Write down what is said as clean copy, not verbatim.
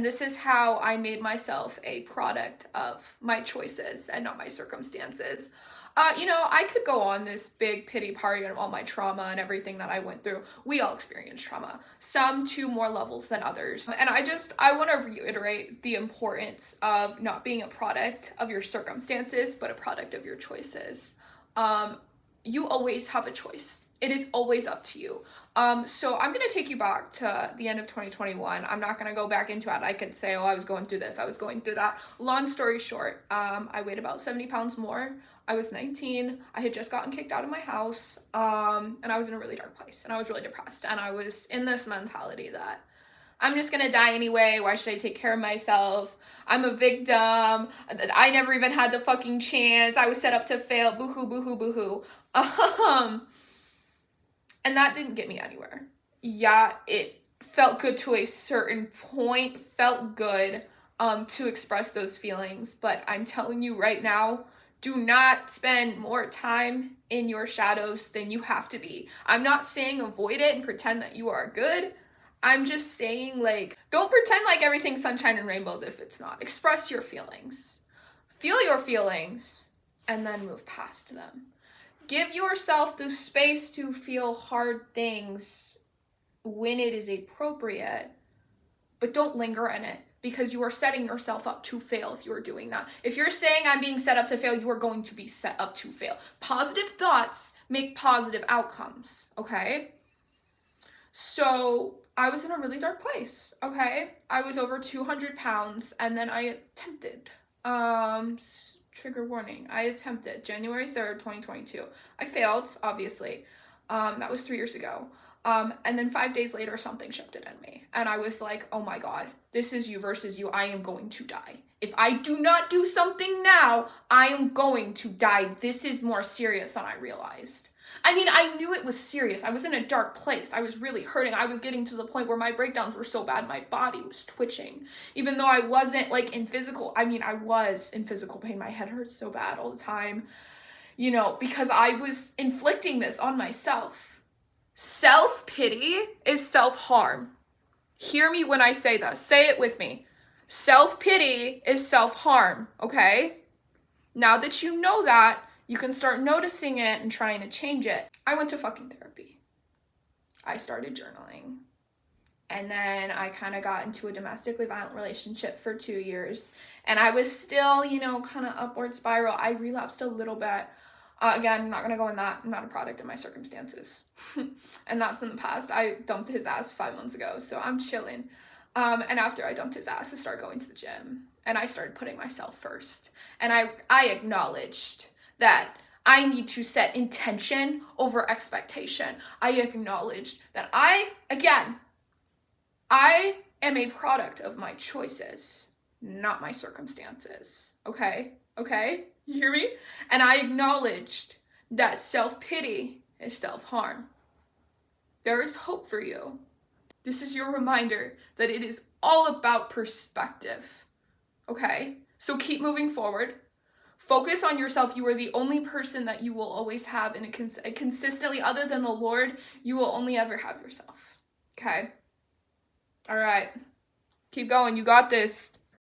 This is how I made myself a product of my choices and not my circumstances. I could go on this big pity party of all my trauma and everything that I went through. We all experience trauma, some to more levels than others. And I want to reiterate the importance of not being a product of your circumstances, but a product of your choices. You always have a choice. It is always up to you. So I'm going to take you back to the end of 2021. I'm not going to go back into it. I could say, oh, I was going through this, I was going through that. Long story short, I weighed about 70 pounds more. I was 19. I had just gotten kicked out of my house. And I was in a really dark place and I was really depressed. And I was in this mentality that I'm just gonna die anyway. Why should I take care of myself? I'm a victim. I never even had the fucking chance. I was set up to fail. Boo-hoo, boo-hoo, boo-hoo. And that didn't get me anywhere. Yeah, it felt good to a certain point, felt good to express those feelings. But I'm telling you right now, do not spend more time in your shadows than you have to be. I'm not saying avoid it and pretend that you are good. I'm just saying, like, don't pretend like everything's sunshine and rainbows if it's not. Express your feelings. Feel your feelings and then move past them. Give yourself the space to feel hard things when it is appropriate, but don't linger in it because you are setting yourself up to fail if you are doing that. If you're saying I'm being set up to fail, you are going to be set up to fail. Positive thoughts make positive outcomes, okay? So I was in a really dark place, okay? I was over 200 pounds and then I attempted, trigger warning, I attempted January 3rd, 2022. I failed, obviously. That was 3 years ago. And then 5 days later, something shifted in me. And I was like, oh my God, this is you versus you. I am going to die. If I do not do something now, I am going to die. This is more serious than I realized. I mean, I knew it was serious. I was in a dark place. I was really hurting. I was getting to the point where my breakdowns were so bad, my body was twitching. Even though I wasn't like in physical, I mean, I was in physical pain. My head hurts so bad all the time, because I was inflicting this on myself. Self-pity is self-harm. Hear me when I say this. Say it with me. Self-pity is self-harm, okay? Now that you know that, you can start noticing it and trying to change it. I went to fucking therapy. I started journaling. And then I kind of got into a domestically violent relationship for 2 years. And I was still, kind of upward spiral. I relapsed a little bit. Again, I'm not going to go in that. I'm not a product of my circumstances. And that's in the past. I dumped his ass 5 months ago, so I'm chilling. And after I dumped his ass, I started going to the gym. And I started putting myself first. And I acknowledged that I need to set intention over expectation. I acknowledged that I am a product of my choices, not my circumstances. Okay? You hear me? And I acknowledged that self-pity is self-harm. There is hope for you. This is your reminder that it is all about perspective. Okay? So keep moving forward. Focus on yourself. You are the only person that you will always have, and consistently, other than the Lord, you will only ever have yourself. Okay? All right. Keep going. You got this.